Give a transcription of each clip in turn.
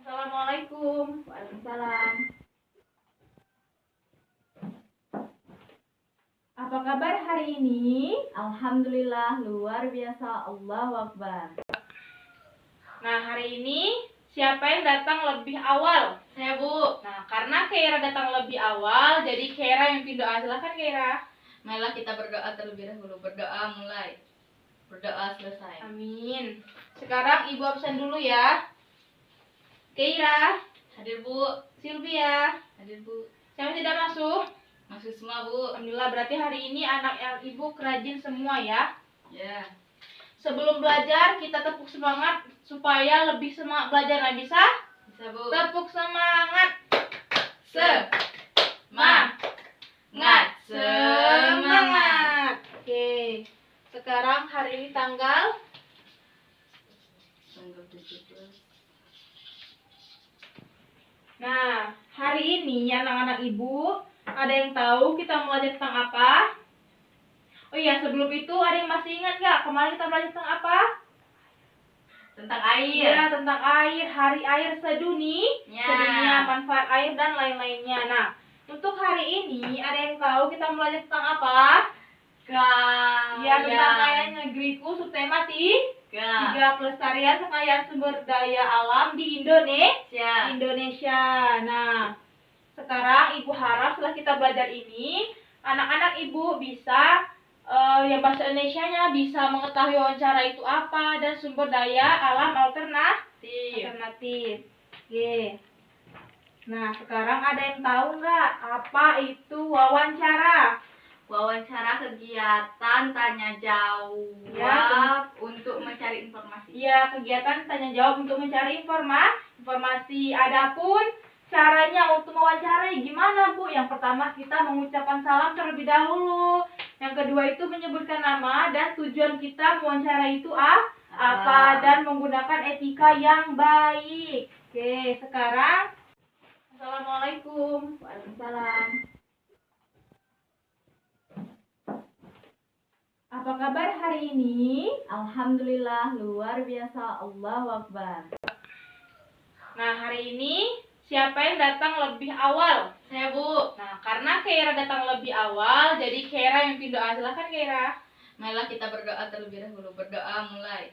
Assalamualaikum. Waalaikumsalam. Apa kabar hari ini? Alhamdulillah luar biasa, Allahu Akbar. Nah, hari ini siapa yang datang lebih awal? Saya Bu. Nah, karena Keira datang lebih awal, jadi Keira yang pimpin doa. Silakan Keira. Marilah kita berdoa terlebih dahulu. Berdoa mulai. Berdoa selesai. Amin. Sekarang Ibu absen dulu ya. Keira, Hadir Bu. Sylvia, Hadir Bu. siapa yang tidak masuk? Masuk semua Bu. Alhamdulillah, berarti hari ini anak yang Ibu kerajin semua ya. Ya. Sebelum belajar, kita tepuk semangat supaya lebih semangat belajar. Nah, bisa? Bisa Bu. Tepuk semangat. Semangat. Oke. Sekarang hari ini tanggal Tanggal 17. Nah, hari ini anak-anak Ibu, ada yang tahu kita belajar tentang apa? Oh iya, sebelum itu ada yang masih ingat nggak kemarin kita belajar tentang apa? Tentang air. Iya, tentang air, hari air sedunia, manfaat air dan lain-lainnya. Nah, untuk hari ini ada yang tahu kita belajar tentang apa? Ya, tentang kekayaan negeriku, subtema 3 pelestarian kekayaan sumber daya alam di Indonesia. Nah, sekarang Ibu harap setelah kita belajar ini, anak-anak Ibu bisa yang bahasa Indonesianya bisa mengetahui wawancara itu apa dan sumber daya alam alternatif. Oke. Nah, sekarang ada yang tahu nggak apa itu wawancara? Wawancara kegiatan tanya jawab untuk mencari informasi. Iya, kegiatan tanya jawab untuk mencari informasi. Adapun caranya untuk mewawancarai gimana, Bu? Yang pertama kita mengucapkan salam terlebih dahulu. Yang kedua itu menyebutkan nama dan tujuan kita mewawancarai itu apa dan menggunakan etika yang baik. Oke, sekarang Assalamualaikum. Waalaikumsalam. Apa kabar hari ini? Alhamdulillah luar biasa, Allahu Akbar. Nah, hari ini siapa yang datang lebih awal? Saya Bu. Nah, karena Keira datang lebih awal, jadi Keira yang pimpin doa. Silakan Keira. Marilah kita berdoa terlebih dahulu. Berdoa mulai.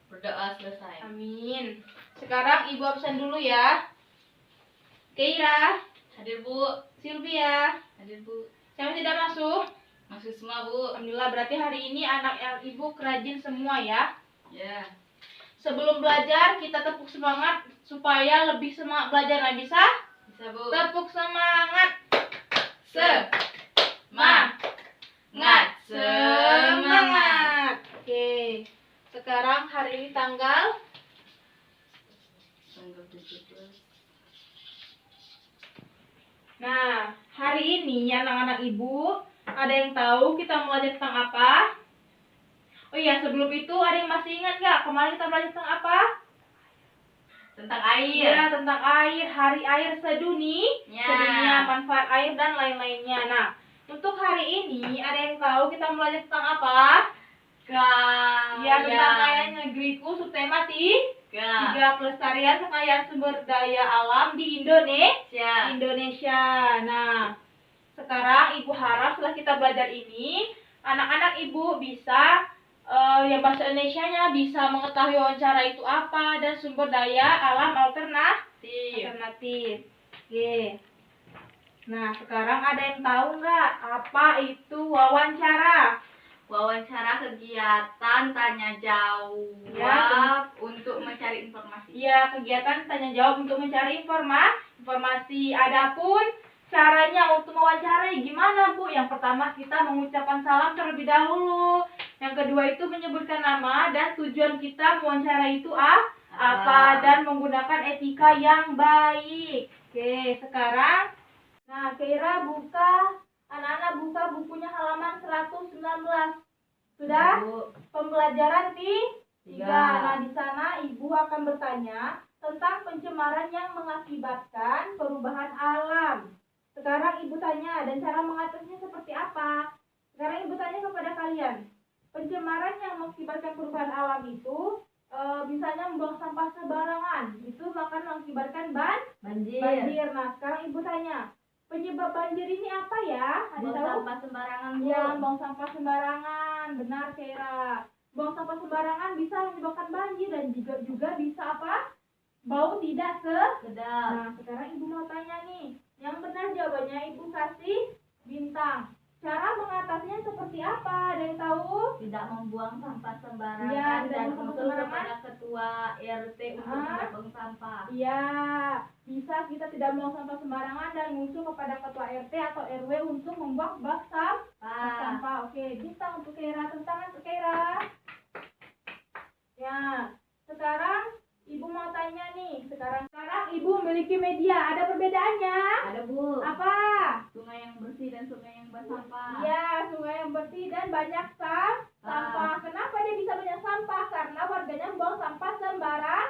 Berdoa selesai. Amin. Sekarang Ibu absen dulu ya. Keira, Hadir Bu. Sylvia, Hadir Bu. siapa yang tidak masuk? Masuk semua Bu. Alhamdulillah, berarti hari ini anak yang Ibu kerajin semua ya. Ya. Sebelum belajar, kita tepuk semangat supaya lebih semangat belajar. Nah, bisa? Bisa Bu. Tepuk semangat. Semangat. Oke. Sekarang hari ini tanggal 17. Nah, hari ini anak-anak Ibu, ada yang tahu kita belajar tentang apa? Oh iya, sebelum itu ada yang masih ingat nggak kemarin kita belajar tentang apa? Tentang air. Iya, tentang air, hari air sedunia, manfaat air dan lain-lainnya. Nah, untuk hari ini ada yang tahu kita belajar tentang apa? Ya, tentang kekayaan negeriku, subtema 3 pelestarian kekayaan sumber daya alam di Indonesia. Nah, sekarang Ibu harap setelah kita belajar ini, anak-anak Ibu bisa yang bahasa Indonesianya bisa mengetahui wawancara itu apa dan sumber daya alam alternatif. Oke. Nah, sekarang ada yang tahu nggak apa itu wawancara? Wawancara kegiatan tanya jawab untuk mencari informasi. Iya, kegiatan tanya jawab untuk mencari informasi. Adapun caranya untuk mewawancarai gimana, Bu? Yang pertama kita mengucapkan salam terlebih dahulu. Yang kedua itu menyebutkan nama dan tujuan kita mewawancarai itu apa dan menggunakan etika yang baik. Oke, sekarang Keira anak-anak buka bukunya halaman 119. Sudah? Pembelajaran 3. Nah, di sana Ibu akan bertanya tentang pencemaran yang mengakibatkan perubahan alam. Sekarang Ibu tanya, dan cara mengatasinya seperti apa? Sekarang Ibu tanya kepada kalian, pencemaran yang mengakibatkan perubahan alam itu misalnya membuang sampah sembarangan, itu akan mengakibatkan Banjir. banjir. Nah, sekarang ibu tanya, penyebab banjir ini apa ya? Ada Buang tahu? sampah sembarangan, Bu. Ya, buang sampah sembarangan. Benar, Kera. Buang sampah sembarangan bisa menyebabkan banjir dan juga bisa apa? Bau tidak Sedap. Nah, sekarang ibu mau tanya nih. Yang benar jawabannya ibu kasih bintang. Cara mengatasinya seperti apa? Ada yang tahu? Tidak membuang sampah sembarangan Iya, tidak dan membuang usul sembarangan. kepada ketua RT untuk membuang sampah. Iya, bisa kita tidak membuang sampah sembarangan dan mengusul kepada ketua RT atau RW untuk membuang bak sampah. Oke, bintang untuk Kera, tantangan untuk Kera. Ya, sekarang ibu mau tanya nih. Sekarang ibu memiliki media, ada perbedaannya? Ada, Bu. Apa? Sungai yang bersih dan sungai yang bersampah. Iya, sungai yang bersih dan banyak sampah. Kenapa dia bisa banyak sampah? Karena warganya buang sampah sembarangan.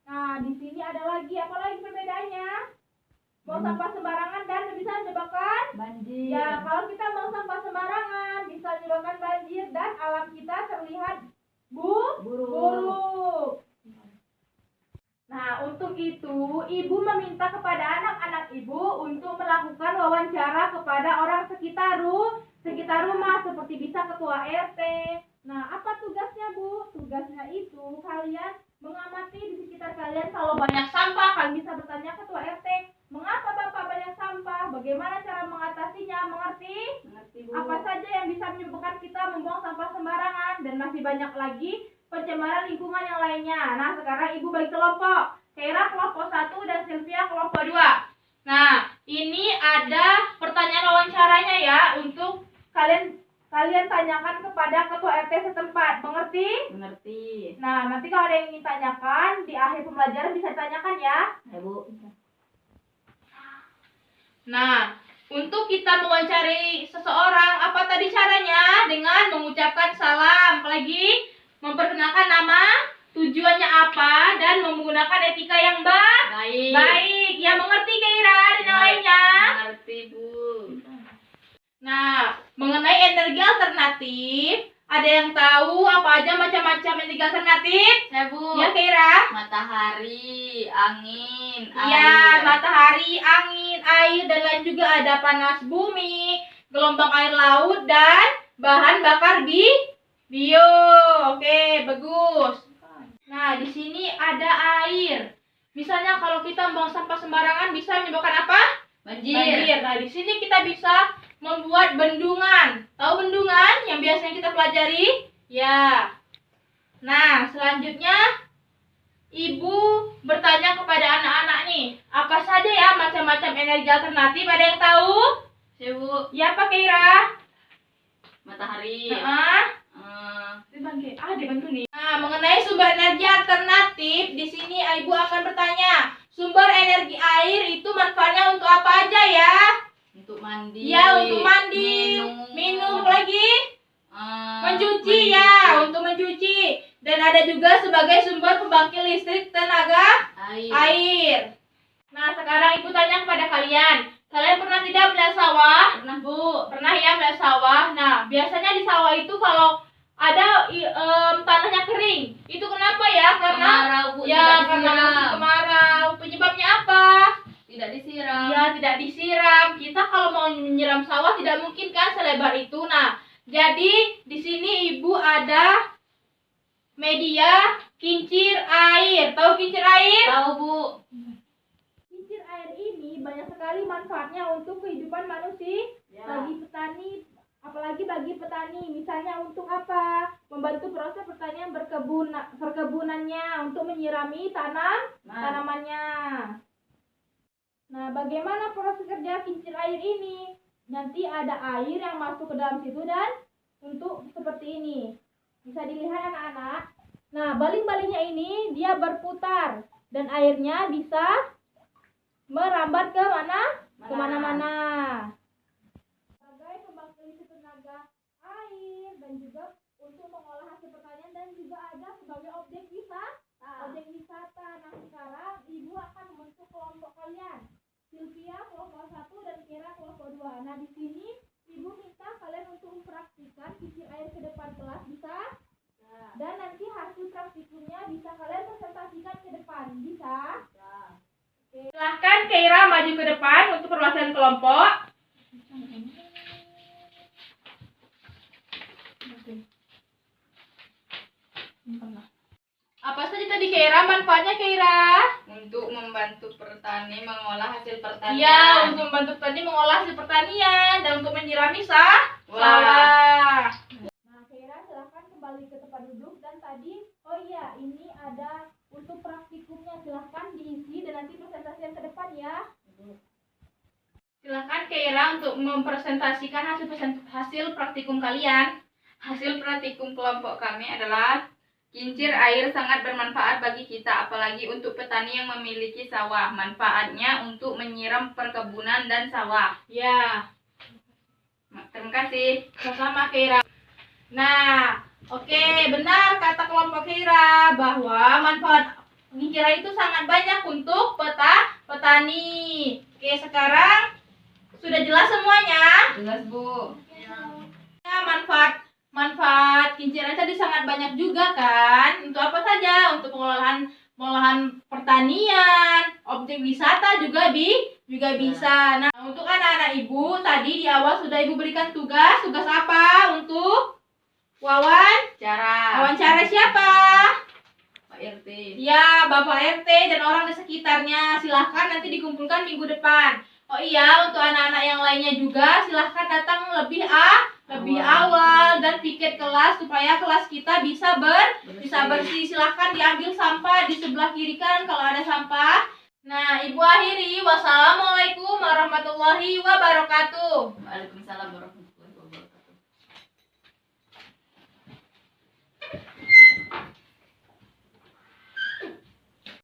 Nah, di sini ada lagi, apa lagi perbedaannya? Buang sampah sembarangan dan bisa menyebabkan Banjir. ya, kalau kita buang sampah sembarangan bisa menyebabkan banjir dan alam kita terlihat buruk. Nah, untuk itu, ibu meminta kepada anak-anak ibu untuk melakukan wawancara kepada orang sekitar rumah, seperti bisa ketua RT. Nah, apa tugasnya, Bu? Tugasnya itu kalian mengamati di sekitar kalian. Kalau banyak sampah, kalian bisa bertanya ketua RT, mengapa Bapak banyak sampah? Bagaimana cara mengatasinya? Mengerti? Mengerti, Bu. Apa saja yang bisa menyebabkan kita membuang sampah sembarangan? Dan masih banyak lagi pencemaran lingkungan yang lainnya. Nah, sekarang ibu bagi kelompok. Kera kelompok 1 dan Sylvia kelompok 2. Nah, ini ada pertanyaan wawancaranya ya untuk kalian tanyakan kepada ketua RT setempat. Mengerti? Mengerti. Nah, nanti kalau ada yang ingin tanyakan di akhir pembelajaran bisa ditanyakan ya. Ya, Bu. Nah, untuk kita mewawancari seseorang, apa tadi caranya? Dengan mengucapkan salam, apalagi memperkenalkan nama, tujuannya apa, dan menggunakan etika yang baik. Ya, mengerti Keira dan yang lainnya? Mengerti, Bu. Nah, mengenai energi alternatif, ada yang tahu apa aja macam-macam energi alternatif? Ya, Bu. Ya, Keira? Matahari, angin, Ya, air. matahari, angin, air, dan lain juga ada panas bumi, gelombang air laut, dan bahan bakar bio. Oke, bagus. Nah, di sini ada air. Misalnya kalau kita membuang sampah sembarangan bisa menyebabkan apa? Banjir. Nah, di sini kita bisa membuat bendungan. Tahu bendungan yang biasanya kita pelajari? Ya. Nah, selanjutnya ibu bertanya kepada anak-anak nih, apa saja ya macam-macam energi alternatif? Ada yang tahu? Ya, Bu. Ya, Pak Keira? Matahari. Dibantu nih. Nah, mengenai sumber energi alternatif, di sini ibu akan bertanya, sumber energi air itu manfaatnya untuk apa aja ya? Untuk mandi. Ya, untuk mandi, minum lagi, mencuci ya, untuk mencuci. Dan ada juga sebagai sumber pembangkit listrik tenaga air. Nah, sekarang ibu tanya kepada kalian pernah tidak melihat sawah? Pernah, Bu. Pernah ya melihat sawah. Nah, biasanya di sawah itu kalau ada tanahnya kering, itu kenapa ya? Karena Kemarau, Bu. ya Tidak karena disiram. musim kemarau. Penyebabnya apa? Tidak disiram. Ya, tidak disiram. Kita kalau mau menyiram sawah tidak mungkin kan selebar itu. Nah, jadi di sini ibu ada media kincir air. Tahu kincir air? Tahu, Bu. Kincir air ini banyak sekali manfaatnya untuk kehidupan manusia. Ya. Bagi petani, apalagi bagi petani, misalnya untuk apa? Membantu proses pertanian perkebunannya, untuk menyirami tanamannya. Nah, bagaimana proses kerja kincir air ini? Nanti ada air yang masuk ke dalam situ dan untuk seperti ini. Bisa dilihat anak-anak. Nah, baling-balingnya ini dia berputar dan airnya bisa merambat ke kemana-mana. Sebagai pembangkit listrik tenaga air dan juga untuk mengolah hasil pertanian dan juga ada sebagai objek wisata. Nah, sekarang ibu akan membentuk kelompok kalian. Sylvia kelompok 1 dan Kera kelompok 2. Nah, di sini ibu minta kalian untuk mempraktikkan kincir air ke depan kelas, bisa? Dan nanti Silahkan Keira maju ke depan untuk perwakilan kelompok. Apa saja tadi Keira manfaatnya Keira? Untuk membantu petani mengolah hasil pertanian. Iya, untuk membantu petani mengolah hasil pertanian dan untuk menyirami sawah. Nah, Keira silahkan kembali ke tempat duduk dan tadi, oh iya, ini ada untuk praktikumnya, silahkan diisi dan nanti presentasikan ke depan ya. Silahkan Keira untuk mempresentasikan hasil praktikum kalian. Hasil praktikum kelompok kami adalah kincir air sangat bermanfaat bagi kita, apalagi untuk petani yang memiliki sawah. Manfaatnya untuk menyiram perkebunan dan sawah. Ya, Terima kasih. sama Keira. Nah, oke, benar kata kelompok Keira bahwa manfaat kincir air itu sangat banyak untuk petani. Oke, sekarang sudah jelas semuanya? Jelas, Bu. Ya, manfaat kincir air tadi sangat banyak juga kan. Untuk apa saja? Untuk pengolahan pertanian, objek wisata juga bisa. Nah, untuk anak-anak ibu tadi di awal sudah ibu berikan tugas apa untuk wawancara siapa? Pak RT. Ya, Bapak RT dan orang di sekitarnya. Silahkan nanti dikumpulkan minggu depan. Oh iya, untuk anak-anak yang lainnya juga silahkan datang lebih awal dan piket kelas supaya kelas kita bisa bersih. Silahkan diambil sampah di sebelah kiri kan kalau ada sampah. Nah, Ibu akhiri. Wassalamualaikum warahmatullahi wabarakatuh. Waalaikumsalam warahmatullahi wabarakatuh.